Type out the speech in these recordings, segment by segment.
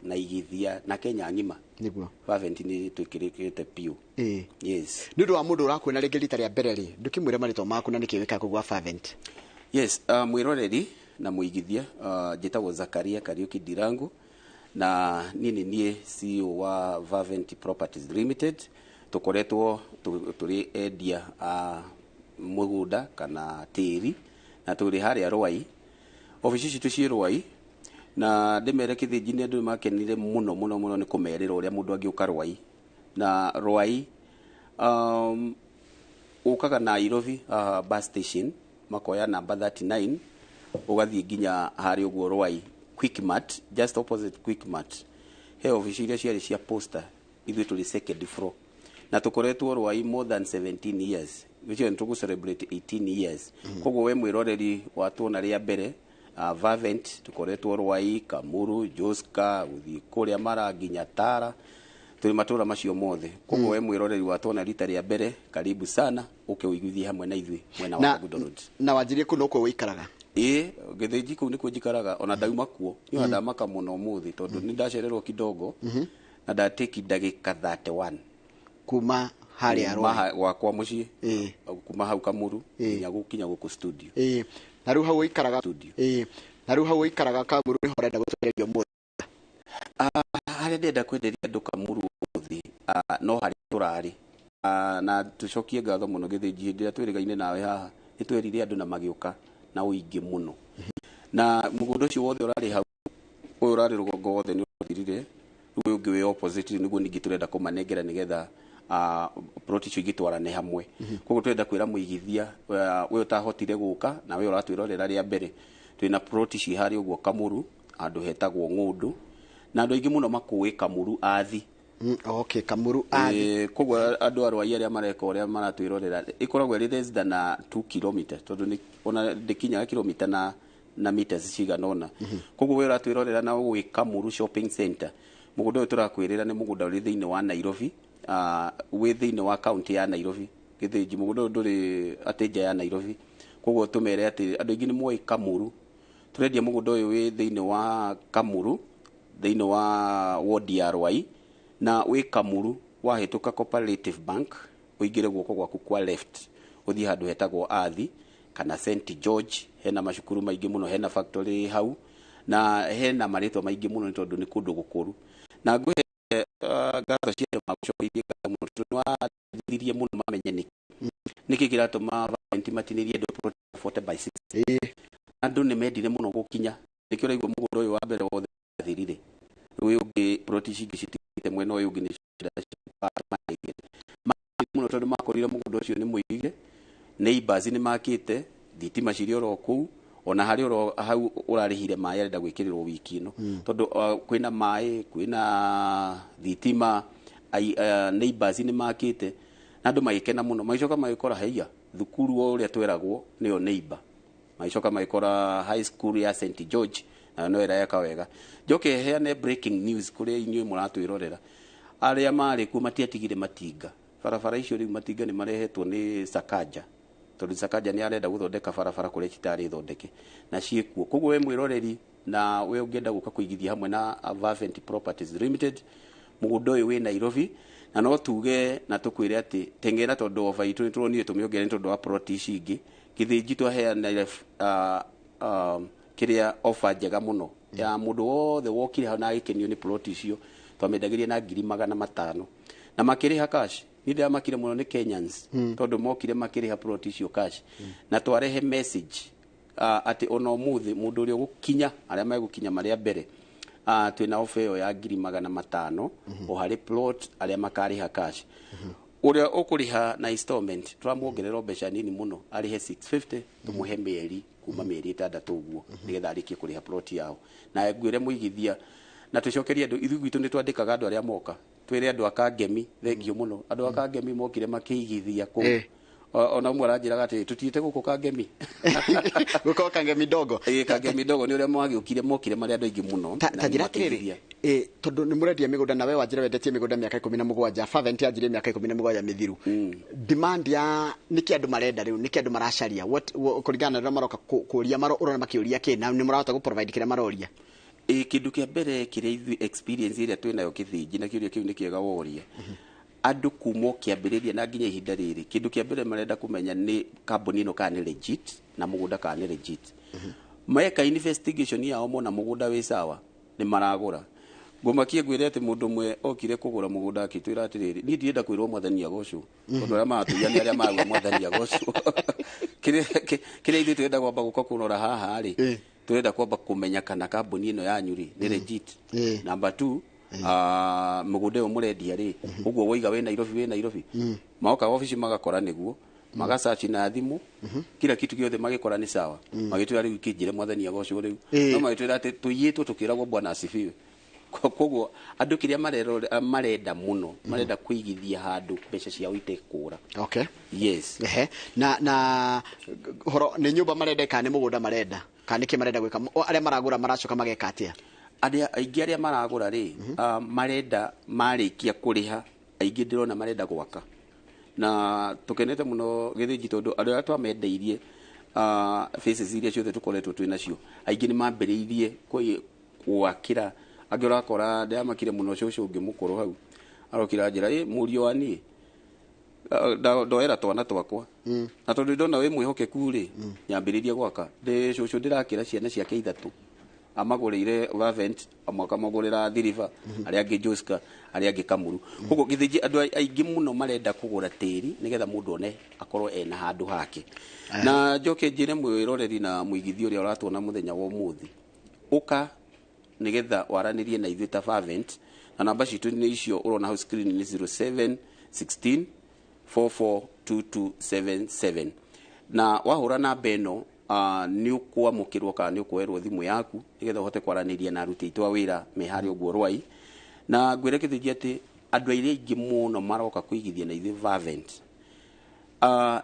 na igithia na Kenya ngima niguo Fervent ni twikirikite piu yes ndu wa mundu urakwena ringi rita ria mbere ri ndukimwira marito maku na nikiwika kugwa Fervent yes mwiroreri na muigithia njitagwo Zakaria Kariuki Ndirangu na nini nie CEO wa Fervent Properties Limited tukoretwo turi endia mĩgũnda kana tĩri na turi haria Rwai ofici citu ci Rwai na ndimere kithinji andu makenire muno ni kumerera uria mundu angiuka Rwai na Rwai ukaga Nairobi bus station makoya number 39 ugathie nginya hari uguo Rwai Quickmart just opposite Quickmart he ofici iria ciari cia poster ithu tuli second floor na tukoretwo Rwai more than 17 years which is to celebrate 18 years koguo we mwiroreri watuona ria mbere Fervent tukoretwo Rwai Kamuru Joska uthi kuria mara nginya Tara tuli matura macio mothe koguo we mwiroreri watuona rita ria mbere karibu sana ukiuiguithia hamwe na ithui mwena wa Good Road na wanjirie kuno kwo wikaraga githinji kuu nikuo njikaraga ona ndauma kuo ni ndamaka muno muthi tondu ni ndacererwo kidogo na ndateki ndagika 31 kuma haria Rwai wakwa mucii kuma hau Kamuru nginya gukinya guku studio na riu hau ikaraga studio na riu hau ikaraga Kamuru ni horenda gutwererio muthi haria ndenda kwenderia andu Kamuru muthi no hari turari na tucokie ngatho muno githinji hindi ria twirigaine nawe haha ni twerire andu na magiuka na uingi muno na mugunda ucio wothe urari hau uyu urari rugongo wothe ni uthirire uyu ungi we opposite niguo ningi turenda kumanengera nigetha proti cio igitwarane hamwe koguo turenda kwira muigithia we utahotire guka na we uratwirorera ria mbere twina proti ci hari uguo Kamuru andu hetagwo Ng'undu na andu aingi muno makuwi Kamuru athi okay Kamuru athi koguo andu Arwai aria mareka uria maratwirorera ikoragwo iri less than 2 km tondu ni ona ndikinya kilomita na meters ciganona koguo we uratwirorera na uwi Kamuru shopping center mugunda uyu turakwirira ni mugunda uri thiini wa Nairobi we thiini wa county ya Nairobi githinji mugunda uyu nduri atinja ya Nairobi koguo tumere ati andu aingi ni moi Kamuru turendia mugunda uyu we thiini wa Kamuru thiini wa Wendia Rwai na we Kamuru wahituka Cooperative Bank uingire guoko gwaku kwa left uthii handu hetagwo Athi kana St George hena mashukuru maingi muno hena factory hau na hena maritwa maingi muno tondu ni kundu gukuru na ngwe gatho cia magucoithie muno twa thirie muno mamenye niki kiratuma Fervent matinirie andu 40/60 andu ni mendire muno gukinya niki uraigwa mugunda uyu wa mbere wothe thirire uyu ungi proti cingicitite mwena uyu ungi ni muno tondu makorire mugunda ucio ni muigire neighbors ni makite thitima ciri oro kuu ona hari oro hau urarihire mai arenda gwikirirwo wiki ino tondu kwina mai kwina thitima neighbors ni makite na andu magikena muno maicoka magikora haiya thukuru uria tweragwo niyo neighbor maicoka magikora high school ya St George na no ireka wega njoke heane breaking news kuri inyuĩ muratwirorera aria mari ku matiatigire matinga barabara icio riu matinga ni marehetwo ni Sakaja tondu Sakaja ni arenda guthondeka barabara kuri citari thondeke na ciekuo koguo we mwiroreri na we ungienda guka kuigithia hamwe na Fervent Properties Limited mugunda uyu we Nairobi na no tuge na tukwire ati tengera tondu ofa itu ni turonire tumiongere tondu wa proti ici ingi githinji twaheana kiria offer njega muno ya mundu wothe wokire hana agikenio ni proti icio twamendagiria na 500,000 na makiriha cash ni ndia makire muno ni Kenyans tondu mokire makiriha proti icio cash na twarehe message ati ona muthi mundu uri gukinya aria megukinya maria mbere twina offer yo ya 500,000 o hari plot aria makariha cash uria ukuriha na installment turamuongerera mbeca nini muno arihe 650 tumuhe mieri kuma mieri 6 uguo nigetha arikie kuriha plot yao na ngwire muigithia na tucokerie andu ithu gwitu ni twandikaga andu aria moka twire andu akangemi thengio muno andu akangemi mokire makiigithia ku ona mwe aranjiraga ati tutiite guku kangemi guko kangemi dogo kangemi dogo ni uria mwagiukire mokire mari andu aingi muno tajira tiriri tondu ni murendia migunda na we wanjira wendetie migunda miaka 17 Fervent yanjire miaka 17 mithiru demand ya niki andu marenda riu niki andu maracaria what kuringana na maroka kuria maro urona makiuria kina ni murahota ku provide kira maroria kindu kia mbere kiria ithu experience iria twinayo kithinji na kiuria kiu ni kiega woria andu kumo kiambiriria na nginya ihinda riri kindu kia mbere marenda kumenya ni kambuni ino kana ni legit na mugunda kana ni legit maeka investigation yao mona mugunda wi sawa ni maragura ngomakie gwire ati mundu mwe okire kugura mugunda akitwira atiriri ni ndienda kwirwo mwathania gocu tondu aria matuya ni aria magwa mwathania gocu kire ithu twenda kwamba guka kurora haha ri twenda kwamba kumenya kana kambuni ino yanyu ri ni legit number 2 mugunda uyu murendia ri uguo woiga we Nairobi maoka office magakora niguo magasearch na thimu kila kitu giothe magikora ni sawa magitwira riu kinjire mwathania gocu riu no magitwira ati tuyitwo tukiragwo bwana asifiwe koguo andu kiria marenda muno marenda kuigithia handu mbeca ciao itekura. Okay, yes na horo ni nyumba marenda kana ni mugunda marenda kana ki marenda gwika aria maragura maracoka mageka atia aingi aria maragura ri marenda marikia kuriha aingi ndirona marenda gwaka na tukenete muno githinji tondu aria twamendeirie faces iria ciothe tukoretwo twinacio aingi ni mambiriirie gwakira agira kora ndamakire muno cũcũ ungi mukuru hau arokira njira murio wani ndoera twana twakwa na tondu ndona we mwihokeku ri nyambiririe gwaka ndi cũcũ ndirakira ciana ciake ithatu amagurire Fervent amaka magurira Deliver aria angi Joska aria angi Kamuru koguo githinji andu aingi muno marenda kugura tiri nigetha mundu one akorwo ena handu hake na njoke njire mwiroreri na muigithio uria uratuona muthenya wa umuthi uka nigetha waranirie na ithuĩ ta Fervent na namba citu ni icio urona hau screen ni 07 16 442277 na wahura namba ĩno ni ukwamukirwo kana ni ukwerwo thimu yaku nigetha uhote kwaraniria na aruti aitũ a wĩra me harĩa ũguo rwai na ngwĩre gĩthĩnji atĩ andũ airĩa aingĩ mũno maroka kuigithia na ithuĩ Fervent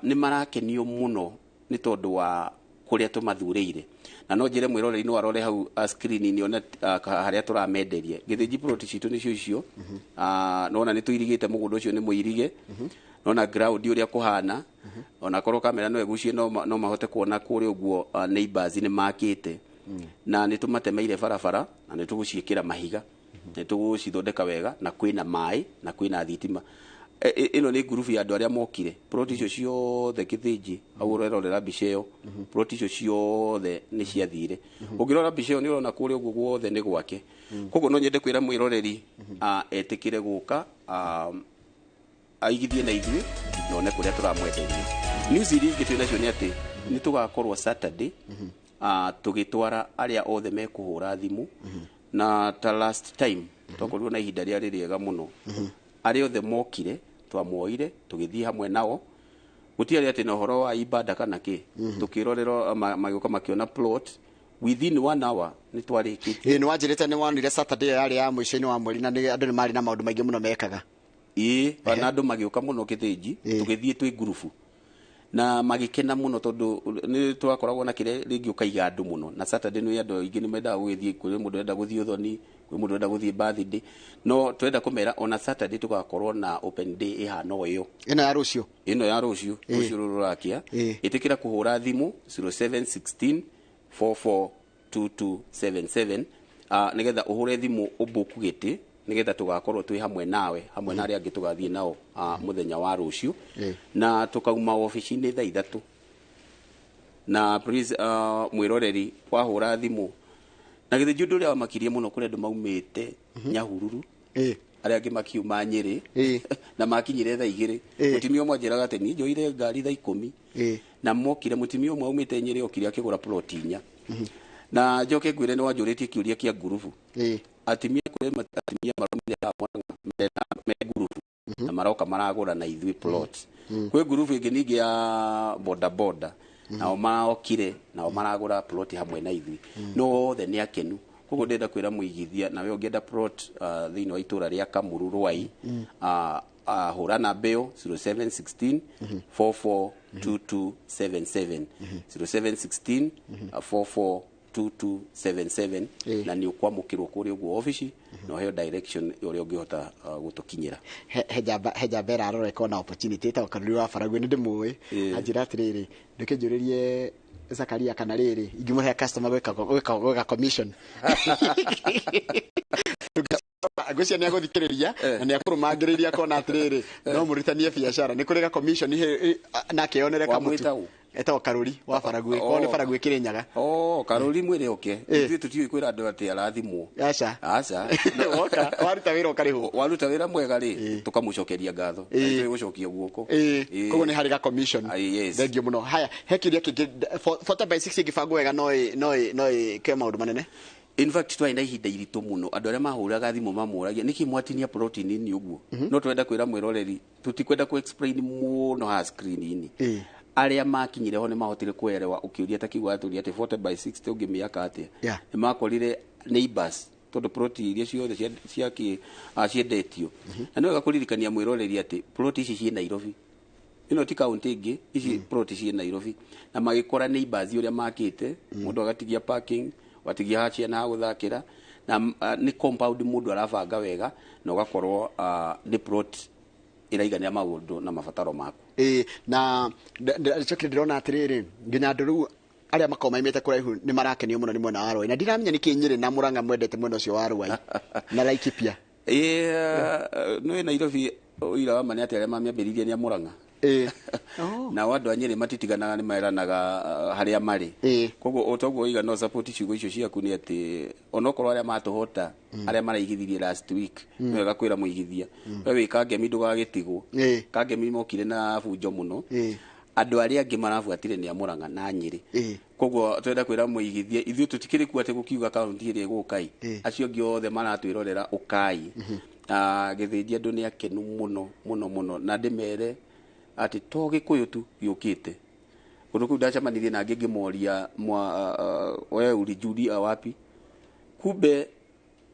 ni marakenio muno ni tondu wa kuria tumathureire na no njire mwiroreri no arore hau screen ni ona haria turamenderie githinji plot citu nicio icio nona ni tuirigite mugunda ucio ni muirige nona ground uria kuhana ona korwo kamera no egucie no mahote kuona kuri uguo neighbors ni makite na ni tumatemeire barabara na ni tuguciikira mahiga ni tugucithondeka wega na kwina mai na kwina thitima ino ni group ya andu aria mokire plot icio ciothe githinji au urerorera mbica iyo plot icio ciothe ni ciathire ungirora mbica iyo ni urona kuri uguo guothe ni gwake koguo no nyende kwira mwiroreri etikire guka aigithie na ithuĩ na one kuria turamwenderia news iria ingĩ twĩnacio nĩ atĩ nĩ tugakorwo Saturday tugitwara aria othe mekuhura thimu na ta last time twakorirwo na ihinda rĩarĩ rĩega mũno aria othe mokire twamuoire tugithie hamwe nao gutiari ati na horo wa ibada kana ki tukirorero magioka makiona plot within 1 hour ni twarikitie ni wanjirite ni wonire Saturday yari ya mwisho-ini wa mweri na andu ni mari na maundu maingi muno mekaga bana andu magioka muno githinji tugithie twi group na magikena muno tondu ni twakoragwo na kire ringi ukaiga andu muno na Saturday ni andu ingi ni mendaga gwithie kuri mundu enda guthie uthoni kuri mundu enda guthie birthday no twenda kumera ona Saturday tugakorwo na open day ihano iyo ino ya rucio rucio rurakia itikira kuhura thimu 0716 442277 nigetha uhure thimu ubuku giti nigetha tugakorwo twi hamwe nawe hamwe na aria angi tugathie nao muthenya wa rucio na tukauma ofici-ini thaa 3 na please mwiroreri wahura thimu na githinji undu uria wamakirie muno kuri andu maumite Nyahururu aria angi makiuma Nyeri na makinyire thaa 2 mutimia umwe njiraga ati ni njoire ngari thaa 10 na mokire mutimia umwe umite Nyeri okire akigura plot 4 na njoke ngwire ni wanjuritie kiuria kia ngurubu atimia kuri atimia maromire me ngurubu na maroka maragura na ithui plot kwe ngurubu ingi ningi ya boda nao maokire nao maragura plot hamwe na ithui no the ni akenu koguo ndenda kwira muigithia nawe ungienda plot thiini wa itura ria Kamuru rwai hura na beo 0716 442277 0716 442277 na ni ukwamukirwo kuri uguo office no heo direction uria ungihota gutukinyira heja bera arore kona opportunity ta ukaruri wa faragwe ndi muwe ajira atiriri nduke njuririe Zakaria kana riri ingimuhe customer gweka commission Agucia ni aguthikiriria na ni akurumangiriria kona atiriri no muritanie biashara ni kuriga commission na kionere kamutu etwa Karuri wa Faragwe ko ni Faragwe Kirinyaga Karuri mwire oke ithu tutiwe kwira andu ati arathimwo aca woka waruta wira ukariho waruta wira mwega ri tukamucokeria ngatho twi gucokia guoko kogo ni hariga commission thengio muno haya hekiria kingi 40/60 gibango wega no ke maundu manene. In fact twaina ihinda iritu muno andu aria mahuraga thimu mamuragia niki mwatinia protein ni uguo no twenda kwira mwiroreri tutikwenda ku explain muno ha screen ini aria makinyire ho ni mahotire kuerewa ukiuria ta kiwa aturi ati 40/60 ungimiaka atia ni makorire neighbors todo protein iria ciothe ciaki ciendetio na no gakuririkania mwiroreri ati protein ici ciĩ Nairobi ino ti county ingi ici protein ciĩ Nairobi na magikora neighbors uria makite mundu agatigia parking watigia hachia na guthakira na ni compound mundu arabanga wega na ugakorwo ni plot iraigania maundu na mabataro maku na chokire ndirona atiriri nginya nduru aria makoma imete kuraihu ni marakenio muno ni mwena wa Rwai na ndiramenya niki Nyeri na Murang'a mwendete mwena ucio wa Rwai na Laikipia no Nairobi uira wa mani ati aria mamiambiririe ni Murang'a na wandu a Nyeri matitiganaga ni mairanaga haria mari koguo otoguo iga no support ciugo icio ciaku ni ati onokorwo aria matuhota aria maraigithirie last week no wega kwira muigithia we wikange mindu gagitigwo kange mimokire na bunjo muno andu aria angi marafuatire ni Murang'a na Nyeri koguo twenda kwira muigithie ithu tutikiri ku ati gukiuga county iri gukai acio ngi othe maratwirorera ukai githinjia andu ni akenu muno na ndimere ati to Gikuyu tu yukite undu ku ndacamanirie na angi ngimoria we ulijudia wapi kumbe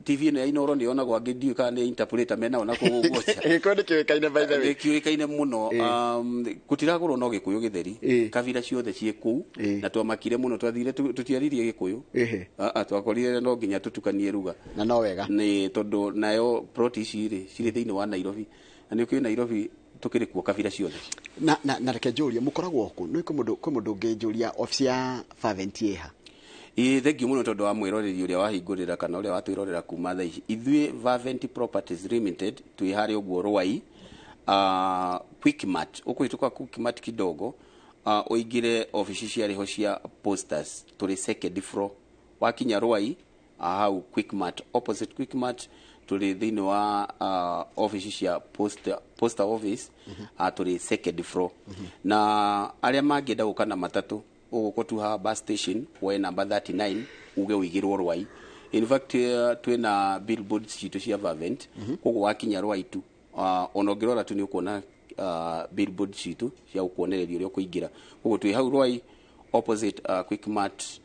TV na Inooro ni ona gwa ngidio kana interpreter mena ona kugugocha ko ndikikaine by the way ndikikaine muno kutiragurwo no Gikuyu githeri kavira ciothe cie ku na twamakire muno twathire tutiaririe Gikuyu twakorire no nginya tutukanie ruga na no wega ni tondu nayo proti ciri thiini wa Nairobi na ni ku Nairobi tukiri kuo kavira ciothe na reke njuria mukoragwo ku no ko mundu ngejuria office ya Fervent yeha thengi muno tondu wa mwiroreri uria wahingurira kana uria watwirorera kuma tha ici ithui Fervent Properties Limited twihari uguo Rwai Quickmart ukuituka Quickmart kidogo uingire office ciariho cia posters turi second floor wakinya Rwai hau Quickmart opposite Quickmart tuli thini wa office cia posta office tuli second floor na aria mangenda gukana matatu uguko tu ha bus station we number 39 uge wigirwo Rwai in fact twina billboards citu cia Fervent koguo wakinya Rwai tu onogirora tu ni ukuona billboard citu cia ukuonereria uria kuingira koguo twi hau Rwai opposite Quickmart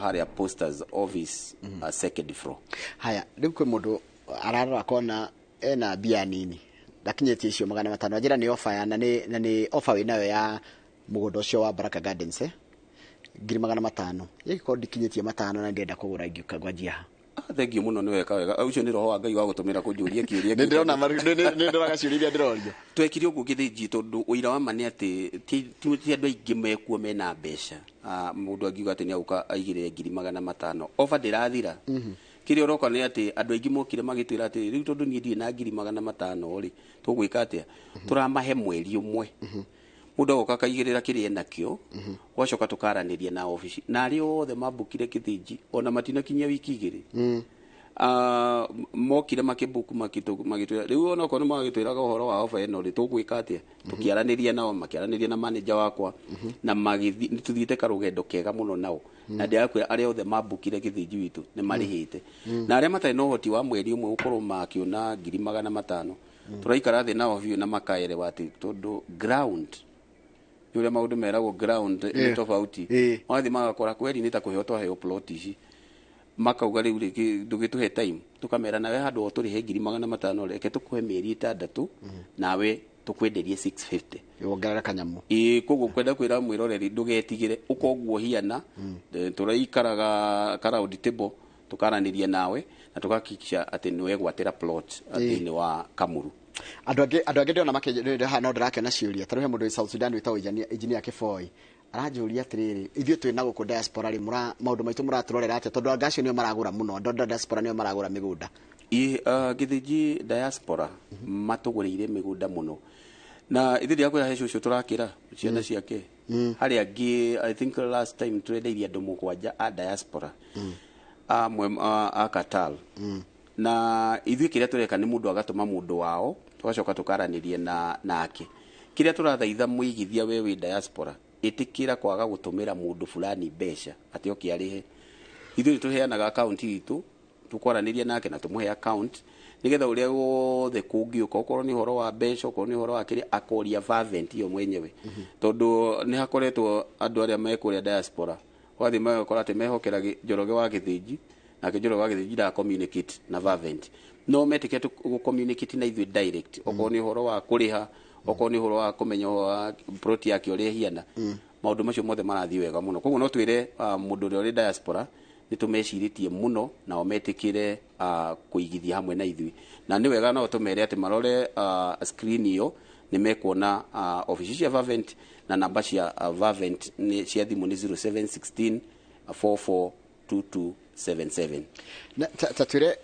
haria posters office second floor haya riu kwe mundu ararora kona ena bia nini ndakinyetie icio 500 ajira ni offer ya na ni offer winayo ya mugunda ucio wa Baraka Gardens 500 yiko ndikinyetie 5 na ndenda kugura ingiuka gwajia thengi muno ni weka wega ucio ni roho wa Ngai wa gutumira kunjuria kiuria ndirona ndirona ciuria ndiroria twekire uguo githinji tondu uira wa mani ati ti andu aingi mekuo mena mbeca mundu angiuga ati ni auka aigire 500 offer ndirathira kiri oroka ni ati andu aingi mokire magitwira ati riu tondu ni ndie na 500 ri tugwika atia turamahe mweri umwe mundu agoka kaigirira kiri enakio wacoka tukaraniria na office na ari othe mabukire kithinji ona matina kinya wiki igiri mokire makibuku magitwira riu ona kono magitwiraga uhoro wa offer eno ri tugwika atia tukiaraniria nao makiaraniria na manager wakwa na magithi nituthiite karugendo kega muno nao na ndirakwira ari othe mabukire kithinji witu ni marihite na ari matari no hoti wa mweri umwe ukorwo makiona 500 turaikara thi nao biu na makaere wati tondu ground yule maundu meragwo ground ni tofauti wathi magakora kweli ni ta kuhotwa heo plot ici makauga riu ndugituhe time tukamera nawe handu oturi 500 reke tukuhe mieri 6 nawe tukwenderie 650 yongerera kanyamu koguo kwenda kwira mwiroreri ndugetigire ukoguo hiana turaikaraga crowd table tukaranirie nawe na tukakikisha ati niwe gwatira plot thini wa Kamuru andu age ndona makende hana ndirakiona ciuria taruhe mundu wa South Sudan witawo engineer Kiboi aranjũria atiriri ithuĩ twĩ na gũkũ diaspora rĩ maũndũ maitũ mũratũrorera atĩa tondũ anga acio nĩo maragũra mũno andũ diaspora nĩo maragũra mĩgũnda githiji diaspora matũgũrĩire mĩgũnda mũno na ithuĩ ndiakwĩra he cũcũ tũrakĩra ciana ciake harĩa angĩ I think last time twendeirie andũ mũgwanja a diaspora amwe a Qatar na ithuĩ kĩrĩa tũreka nĩ mũndũ agatũma mũndũ wao tũgacoka tũkaranĩrie nake kĩrĩa tũrathaitha mũigithia we wĩ diaspora ĩtĩkĩra kwaga gũtũmĩra mũndũ fulani mbeca atĩ oke arĩhe ithuĩ tũheanaga account itũ tukwaranĩria nake na tumuhe account nigetha ũrĩa wothe kũngĩũka okorwo ni horo wa mbeca okorwo ni horo wa kĩrĩa akoria Fervent yo mwenyewe tondũ ni hakoretwo andũ arĩa mekũrĩa diaspora wathi magakora atĩ mehokera Njoroge wa Gĩthĩnji na Njoroge wa Gĩthĩnji da communicate na Fervent no metĩkia gũ communicate na ithuĩ direct okorwo ni horo wa kũrĩha okorwo ni horo wa kũmenya plot yake ũrĩa hiana maũndũ macio mothe marathiĩ wega mũno koguo no twĩre mũndũ ũrĩa ũrĩ diaspora nitumeciritie muno na ometikire kuigithia hamwe na ithui na ni wega no tumere ati marore screen iyo ni mekuona office cia Fervent na namba cia Fervent ni cia thimu ni 0716 442277 na tatwire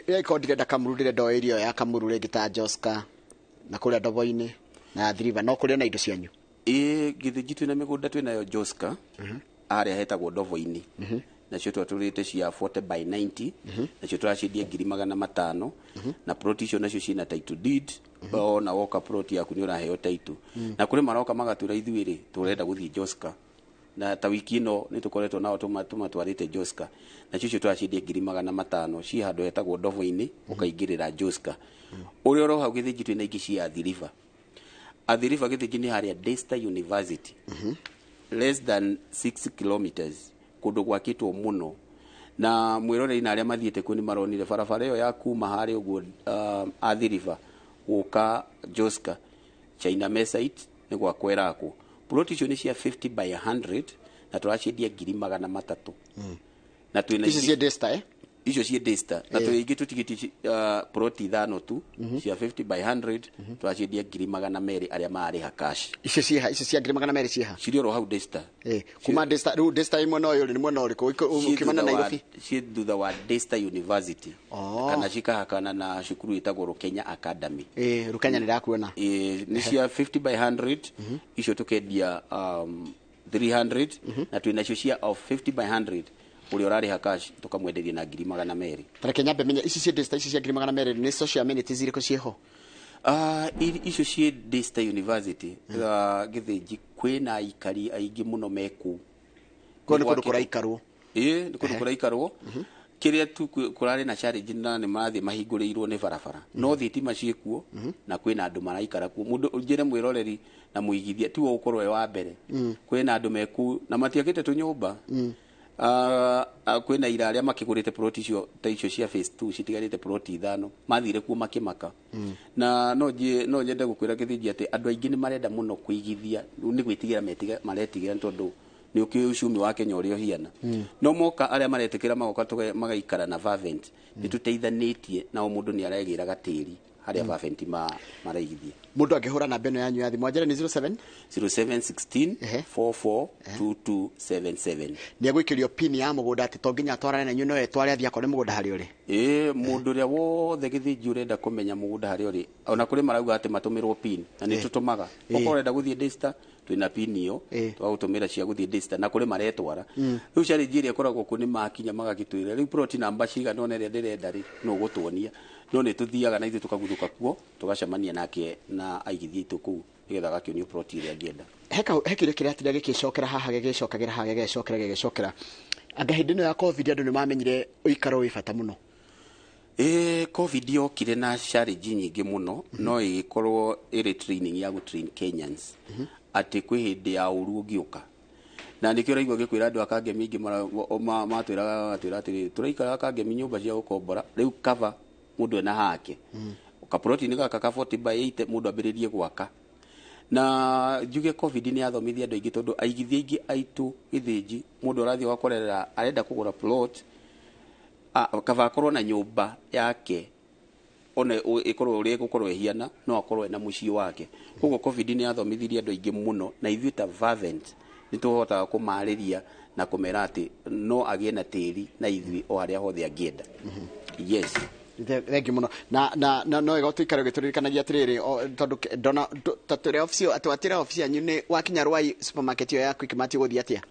ya kodire da kamururire do area ya kamurure gita Joska na kuria Doboini na Thiriva no kuria na indo cianyu Githiji twina mĩgũnda twinayo Joska aria hetagwo Doboini nacio twatũrĩte cia 40 by 90 nacio tũraciendia 500 na plot icio nacio cina title deed na woka plot yaku ni ũraheo title na kũrĩ maroka magatũra ithuĩ rĩ tũrenda gũthiĩ Joska na ta wiki ino ni tukoretwo nao tumatwarĩte Joska nacio cio tũraciendia 500 ci handũ hetagwo Doboini ũkaingĩrĩra Joska ũrĩa oro hau Gĩthĩnji twina ingĩ cia Thiriva Athiriva Gĩthĩnji ni haria Daystar University less than 6 kilometers kundu gwakitwo muno na mwiroreri na aria mathiete kuni maronire barabara iyo ya kuma hari uguo Athiriva uka Joska China Mesite ni gwakwerako plot icio ni cia 50 by 100 na turaciendia 300 na twina icio Daystar icio cie Daystar na twingi tutigiti plot ithano tu cia 50 by 100 turaciendia 200 aria marĩha cash icio cia 200 ciha cirio ro hau Daystar kuma Daystar imwe no yo ni mwana uriko ukimana na Nairobi cie thutha wa Daystar University kana cikahakana na cukuru itagwo Kenya Academy Rukenya nirakuona ni cia 50 by 100 icio tukendia 300 na twina cio cia of 50 by 100 uri urariha cash tukamwenderia na 200 Tareke nyambe menya ici cie Daystar ici cia 200 ni social amenities iriko cieho icio cie Daystar University Gĩthĩnji kwina aikari aingi muno meku kono kundu kuraikarwo ni kundu kuraikarwo kiria tu kurari na challenge na ni mathi mahingũrĩirwo ni barabara no thitima ciekuo na kwina andu maraikara kuo mundu njire mwiroreri na muigithia tu ukorwe wa mbere kwina andu meku na matiakite tunyumba kwina ira aria makigurite plot icio ta icio cia phase 2 citigarite plot ithano mathire kuo makimaka na no nyende gukwira Gĩthĩnji ati andu aingi ni marenda muno kuigithia ni gwitigira maretigira tondu ni ukiucumi wa Kenya urio hiana no moka aria maretikira magoka magaikara na Fervent nituteithanitie na o mundu ni aregira gatiri haria Fervent maraigithia mundu angihura na beno yanyu ya thimu ajira ni 0716 442277 ni agwikirio pin ya mugunda ati to nginya twarane na nyuno etware athia kone mugunda hari uri mundu ria wothe Gĩthĩnji urenda kumenya mugunda hari uri ona kuri marauga ati matumirwo pin na ni tutumaga okorwo urenda guthie Daystar twina pin iyo twagutumira cia guthie Daystar na kuri maretwara riu challenge iria koragwo kuni makinya magagitwira riu plot number ciga no neria ndirenda ri no gutwonia no ni tuthiaga na ithu tukaguthuka kuo tugacemania nake na aigithia itu kuu nigetha gakionio plot iria ngienda hekire kiria atira gikicokera haha gigicokagera haha gigicokera anga hindi no ya covid andu ni mamenyire uikaro wi bata muno covid yokire na challenge nyingi muno no igikorwo iri training ya gu train Kenyans ati kwi hindi ya uru ngiuka na nikio raigwa gikwira andu akangemi ingi matwiraga ati turaikara akangemi nyumba cia gukombora riu cover mundu ena hake ukaploti ni gaka ka 40 by 8 mundu ambiririe gwaka na juge covid ni athomithia andu aingi tondu aigithia aingi aitu Gĩthĩnji mundu arathi wakorera arenda kugura plot kava akorwo na nyumba yake one ikorwo uri gukorwo hiana no akorwo na mucii wake koguo covid ni athomithirie andu aingi muno na ithuĩ ta Fervent nituhotaga kumarĩria na kumera ati no agie na tĩri na ithui o haria hothe angĩenda. Yes. Thank you muno na no ega tuikare gituririkanagia atiriri tondu ndona tatire office atwatira office yanyu ni wakinya Rwai supermarket yo ya Quickmart guthia atia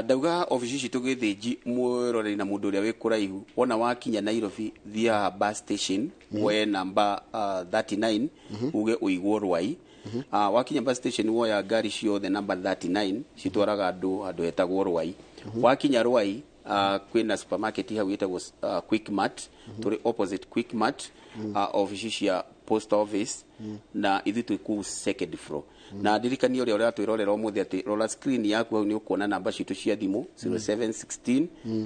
ndauga office citu githinji mwiroreri na mundu uria wi kuraihu wona wakinya Nairobi thia bus station we number 39 uge uigwo Rwai. Wakinya bus station woya ngari ciothe number 39 citwaraga andu etagwo Rwai. Wakinya Rwai kwina supermarket hau itagwo Quickmart turi opposite Quickmart office cia post office na ithu twi ku second floor. Na ndirikani uria uratwirorera umuthi ati roller screen yaku hau ni ukuona namba citu cia thimu 0716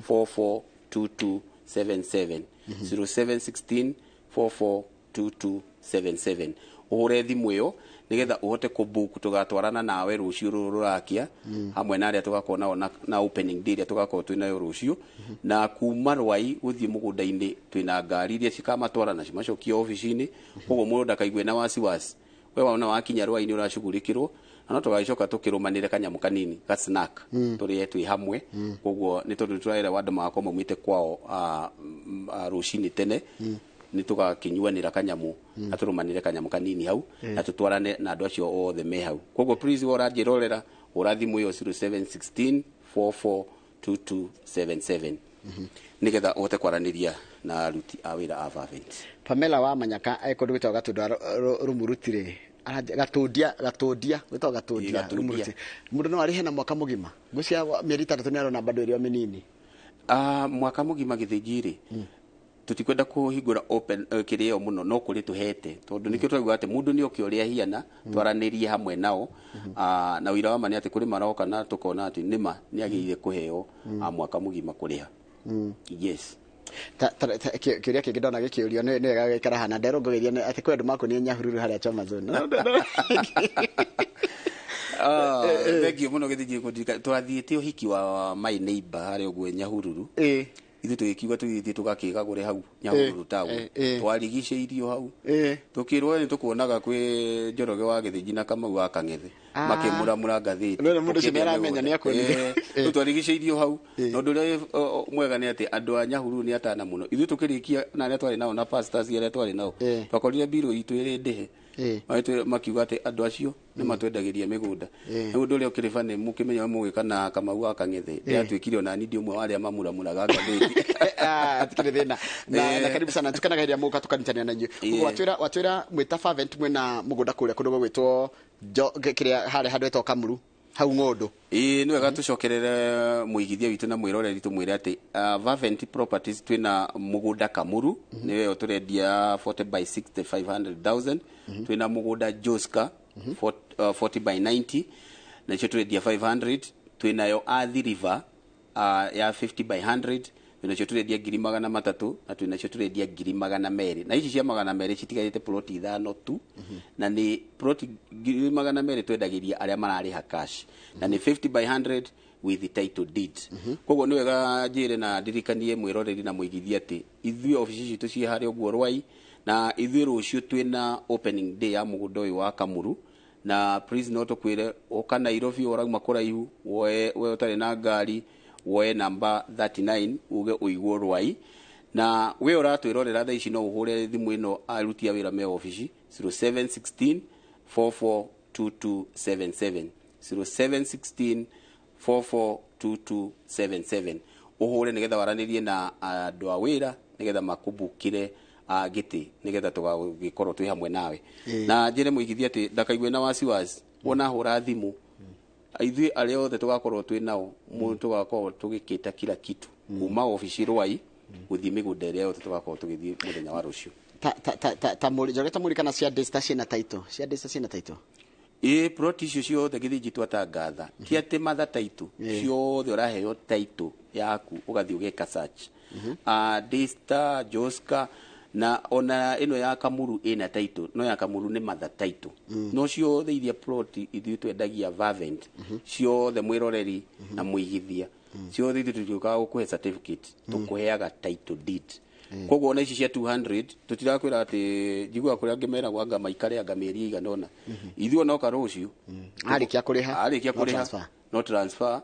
442277 0716 442277 uhure thimu iyo nigetha uhote kubuku tugatwarana nawe rucio rurakia hamwe na aria tugakona na opening day tugakona twina rucio na kuma Rwai guthie mugunda-ini twina ngari iria cikamatwarana cimacokio office-ini koguo mundu ndakaigwe na wasiwasi we waona wakinya Rwai ni urashughulikirwo na no tugacoka tukirumanire kanyamu kanini ka snack turie twi hamwe koguo ni tondu turaira wandu makwa maumite kwao rucini tene ni tugakinyuanira kanyamu na turumanire kanyamu kanini hau na tutwarane na andu acio othe me hau koguo please urangirorera urathimu yo 0716 442277 nigetha uhote kwaraniria na aruti a wira a Fervent. Pamela wa Manyaka aikondu gwitwa gatundu rumurutire gatundia gwitwa gatundia rumurutire mundu no arihe na mwaka mugima gucia mieri 3 ni arona bado irio minini mwaka mugima githinjiri tutikwenda kuhingura open kirio muno no kuri tuhete tondu nikio twaigua ati mundu ni okio ria hiana twaranirie hamwe nao na wira wa mani ati kuri maroka na tukona ati nima ni agiire kuheo mwaka mugima kuriha. Yes. Kiria kingi ndona gikiurio ni gagikara hana nderongogeria ati kwendu mako ni nyahururu haria chama zone thank you muno githiji kudika twathiite uhiki wa my neighbor haria ogwe Nyahururu ithu tugikiuga tugithi tugakigagure hau Nyahururu tawo twarigiceirio hau tukirwo ni tukuonaga kwi Njoroge wa Githiji na Kamau wa Kang'ethe makimuramura ngathiti no mundu ci meramenya ni akwonire twarigiceirio hau no nduria mwega ni ati andu a Nyahururu ni atana muno ithu tukirikia na aria twari nao na pastors aria twari nao twakorire biro itu iri ndihe makiuga ati andu acio ni matwendagiria migunda ni undu uria ukiriba ni mukimenya mugika na Kamau wa Kang'ethe ndiatwikire ona nindi umwe waria mamuramuraga ngathiti atikire thina na karibu sana tukanageria muka tukanitania na inyu watwira mwita Fervent mwena mugunda kuria kundu gwitwo kiria hari handu etwo Kamuru hau Ng'ondu ni wega tucokerere muigithia witu na mwiroreri tumwire ati Fervent properties twina mugunda Kamuru niwe turendia 40 by 60 500,000 twina mugunda Joska 40 by 90 na cho turendia 500 twina yo Athi River ya 50 by 100 twina cho turendia 300,000 na twina cho turendia 200,000 na ici cia 200 citigarite plot ithano tu na ni plot 200,000 twendagiria aria marariha cash na ni 50 by 100 with the title deed koguo ni wega njire na ndirikanie mwiroreri na muigithia ati ithui office citu ci hari ogwo Rwai na ithui rucio twina opening day ya mugunda uyu wa Kamuru na please no tukwire oka Nairobi orauma kuraihu we utari na ngari woe number 39 uge uigwo Rwai na we uratwirorera thaa ici no uhure thimu ino aruti a wira me office 0716 442277 0716 442277 uhure nigetha waranirie na andu a wira nigetha makubukire giti nigetha tugagikorwo twi hamwe nawe na njire muigithia ati ndakaigwe na wasiwasi wona hura thimu ithui aria othe tugakorwo twi nao mundu tugakorwo tugikita kila kitu kuma office Rwai guthii migunda iria yothe tugakorwo tugithii muthenya wa rucio ta muri kana cia station na title plot icio ciothe githiji twatangatha ti ati matha title ciothe uraheo title yaku ugathi ugeka search Desta Joska na ona ino ya Kamuru ina title no ya Kamuru ni matha title no ciothe iria plot ithu twendagia Fervent ciothe mwiroreri na muigithia ciothe ithu tujuka gukuhe certificate tukuheaga title deed koguo ona ici cia 200 tutirakwira ati jigwa kuria ngimera gwanga maikare anga meri iganona ithu ona ka rucio arikia kuriha no transfer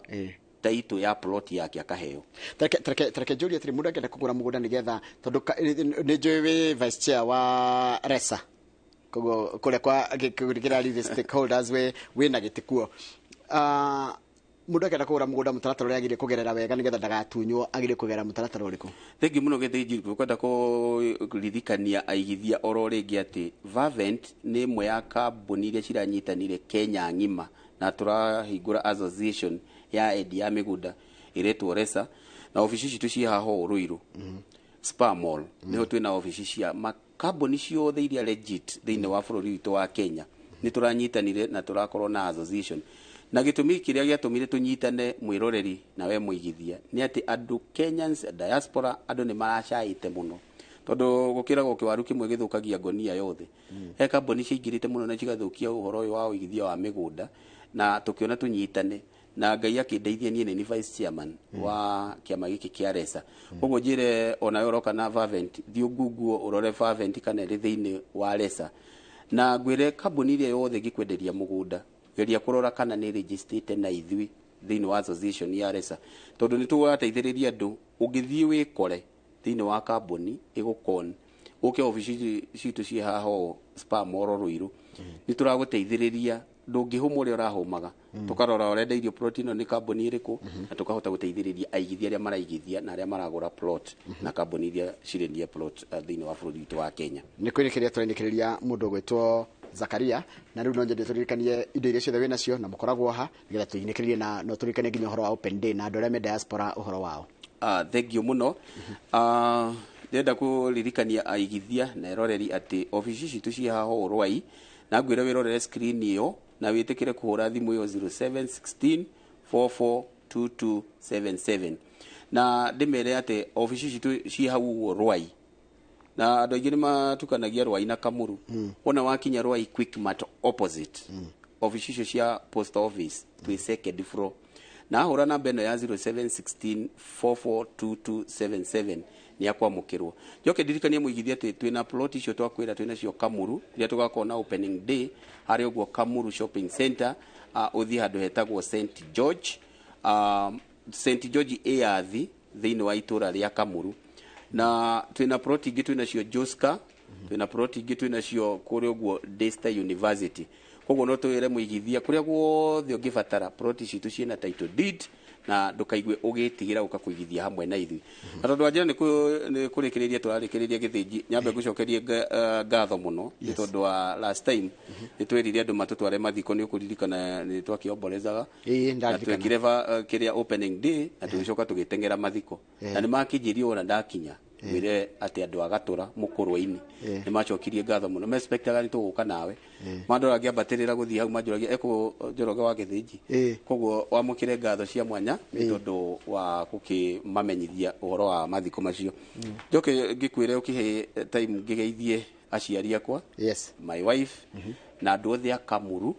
title ya plot yake akaheo. Tareke njũrie atĩrĩ mũndũ angĩenda kũgũra mũgũnda nĩgetha tondũ nĩ njũĩ wĩ vice chair wa RESA koguo kũrĩa kwa kĩrĩa stakeholders wĩna gĩtĩ kuo. Mũndũ angĩenda kũgũra mũgũnda mũtaratara ũrĩa agĩrĩire kũgerera wega nĩgetha ndagatunywo agĩrĩire kũgerera mũtaratara ũrĩkũ? Thengi mũno gĩthĩnjiri kwenda kũririkania aigithia oro rĩngĩ atĩ Fervent nĩ ĩmwe ya kambuni iria ciranyitanire Kenya ng'ima na tũrahingũra association ya endia ya mĩgũnda ĩretwo RESA na ofici citũ ciĩ haho Ruiru Spa Mall niho twĩna ofici cia makambuni ciothe iria legit thĩinĩ wa bũrũri witũ wa Kenya nĩ tũranyitanire na tũrakorwo na association. Na gĩtũmi kĩrĩa gĩatũmire tũnyitane mwĩroreri na we mũigithia nĩ atĩ andũ Kenyans diaspora andũ nĩ maracaĩte mũno tondũ gũkĩragwo kĩwaru kĩmwe gĩthũkagia ngonia yothe. He kambuni ciaingĩrĩte mũno na cigathũkia ũhoro ũyũ wa ũigithia wa mĩgũnda na tũkĩona tũnyitane na Ngai akĩndeithia niĩ nĩ vice chairman wa kĩama gĩkĩ kĩa RESA. Koguo njĩre onayo ũroka na Fervent thiĩ Google ũrore Fervent kana ĩrĩ thĩinĩ wa RESA na ngwĩre kambuni iria yothe ngĩkwenderia mũgũnda geria kũrora kana nĩ registered na ithui thĩinĩ wa association ya RESA tondũ nĩ tũgũteithĩrĩria andũ ũngĩthiĩ wĩkore thĩinĩ wa kambuni ĩgũkon ũke ofici citũ ciĩ haho Spa Mall Ruiru nĩ tũragũteithĩrĩria ndũngĩhũma ũrĩa ũrahũmaga tũkarora ũrenda irio plot ĩno nĩ kambuni ĩrĩkũ na tũkahota gũteithĩrĩria aigithia arĩa maraigithia na arĩa maragũra plot na kambuni iria cirendia plot thĩinĩ wa bũrũri witũ wa Kenya. Nĩ kwĩrĩkĩria tũrainĩkĩrĩria mũndũ gwĩtwo Zakaria na rĩu no nyende tũririkanie indo iria ciothe wĩna cio na mũkoragwo ha nĩgetha tũinĩkĩrĩrie na no tũririkanie nginya ũhoro wa open day na andũ arĩa me diaspora ũhoro wao. Thank you mũno. Ndenda kũririkania aigithia na eroreri atĩ ofici citũ ciĩ haho Rwai na ngwĩre wĩrorere screen ĩyo na wĩtĩkĩre kũhũra thimũ ĩyo 0716 442277 na ndĩmere atĩ ofici citũ ciĩ hau Rwai na andũ aingĩ nĩ matukanagia Rwai na Kamuru. Ona wakinya Rwai Quickmart opposite ofici icio cia post office twĩ second floor na hũra namba ĩno ya 0716 442277 ni akwamũkĩrwo. Njoke ndirikanie mũigithia atĩ twĩna plot icio twakwĩra twĩna cio Kamuru iria tũgakorwo na opening day harĩ ũguo Kamuru shopping center ũthiĩ handũ hetagwo St George Earth thĩinĩ wa itũra rĩa Kamuru na twĩna plot ingĩ twĩna cio Joska twĩna plot ingĩ twĩna cio kũrĩa ũguo Daystar University. Koguo no twĩre mũigithia kũrĩa guothe ũngĩbatara plot citũ ciĩna title deed na ndũkaigue ũgĩtigĩra gũka kũigithia hamwe na ithuĩ. Na tondũ anjĩra nĩ kũrĩkĩrĩria tũrarĩkĩrĩria gĩthĩnji nyambe ngũcokerie ngatho mũno nĩ tondũ wa last time nĩ twĩrire andũ matũtware mathiko nĩ ũkũririkana nĩ twakĩomborezaga na twekire kĩrĩa opening day na tũgĩcoka tũgĩteng'era mathiko na nĩ makĩnjĩrio ona ndakinya mwire atĩ andũ agatũra mũkũrwa-inĩ nĩ macokirie ngatho mũno me expectaga nĩ tũgũka nawe mandora ngĩambatĩrĩra gũthiĩ hau manjũragia eko Njoroge wa gĩthĩnji koguo wamũkĩre ngatho cia mwanya nĩ tondũ wa gũkĩmamenyithia ũhoro wa mathiko macio. Njoke ngĩkwĩre ũkĩhe time ngĩgeithie aciari akwa my wife na andũ othe a Kamuru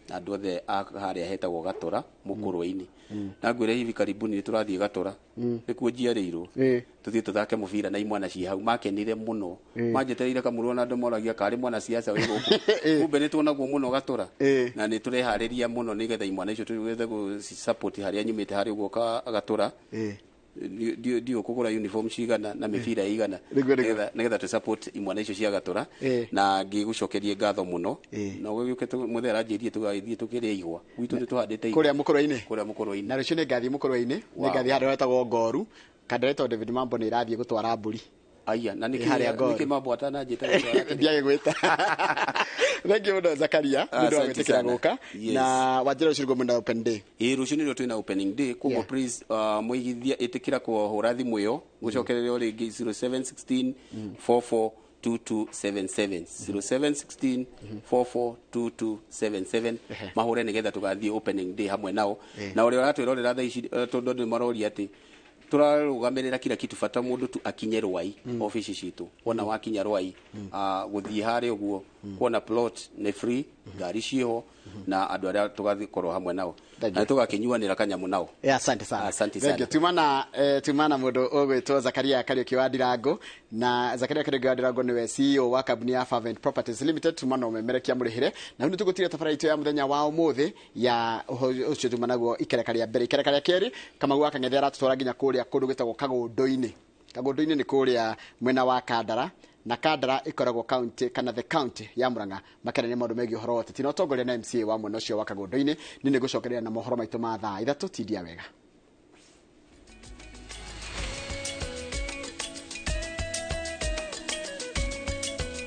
na andũ othe harĩa hetagwo Gatũra mũkũrwa-inĩ na ngwĩre hivi karibuni tũrathiĩ Gatũra nĩkuo njiarĩirwo tũthiĩ tũthake mũbira na imwana ciĩ hau makenire mũno manjetereire Kamuru na andũ moragia karĩ mwana siasa wĩ gũkũ kumbe nĩ tuonaguo mũno Gatũra na nĩ tũreharĩria mũno nĩgetha imwana icio tũgethe gũcisupport harĩa nyumĩte harĩ ũguo Gatũra ndio kugura uniform cigana na mĩbira igana nĩgetha tu support imwana icio cia Gatũra na ngĩgũcokerie ngatho mũno na gũgĩũke mũthera njĩrie tũgathiĩ tũkĩrĩa igwa gwitũ nĩ tũhandĩte kũrĩa mũkũrwa-inĩ na rĩcio nĩ ngathiĩ mũkũrwa-inĩ nĩ ngathiĩ handũ hetagwo Ngoru kandiretwo David Mambo nĩ irathiĩ gũtwara mbũri aya na nĩkĩ Mambo atana njĩta ndiage gwĩta. Thank you mũno Zakaria nĩ ndĩ gwĩtĩkĩra gũka na wanjĩra rũciũ rũmwe na open day rũciũ nĩrĩo twĩna opening day koguo please mũigithia ĩtĩkĩra kũhũra thimũ ĩyo gũcokereria rĩngĩ 0716 442277 0716 442277 mahũre nĩgetha tũgathiĩ opening day hamwe nao na ũrĩa ũratwĩrorera thaa ici tondũ nĩ maroria atĩ tũrarũgamĩrĩra kila kitu bata mũndũ tu akinye Rwai ofici citũ wona wakinya Rwai gũthiĩ harĩ ũguo kuona plot nĩ free ngari ciho na andũ arĩa tũgathikorwo hamwe nao na tũgakinyuanĩra kanyamu nao. Asante sana. Asante sana. Tumana mũndũ ũgwĩtwo Zakaria Kariuki wa Ndirango, na Zakaria Kariuki wa Ndirango nĩwe CEO wa kambuni ya Fervent Properties Limited. Tumana ũmemerekia mũrĩhĩre na nĩ tũgũtire tabarĩra ya mũthenya wa ũmũthĩ ya ũcio tumanaguo ikereka rĩa mbere. Ikereka rĩa kerĩ Kamau wa Kang'ethe aratũtwara nginya kũrĩa kũndũ gwĩtagwo Kagũndũ-inĩ. Kagũndũ-inĩ nĩ kũrĩa mwena wa Kandara, na Kandara ikoragwo county kana the county ya Murang'a. Makene nĩ maũndũ megiĩ ũhoro wa ũteti na ũtongoria na MCA wa mwena ũcio wa Kagũndũ-inĩ. Nĩ nĩgũcokereria na mohoro maitũ ma thaa 3 tindia wega.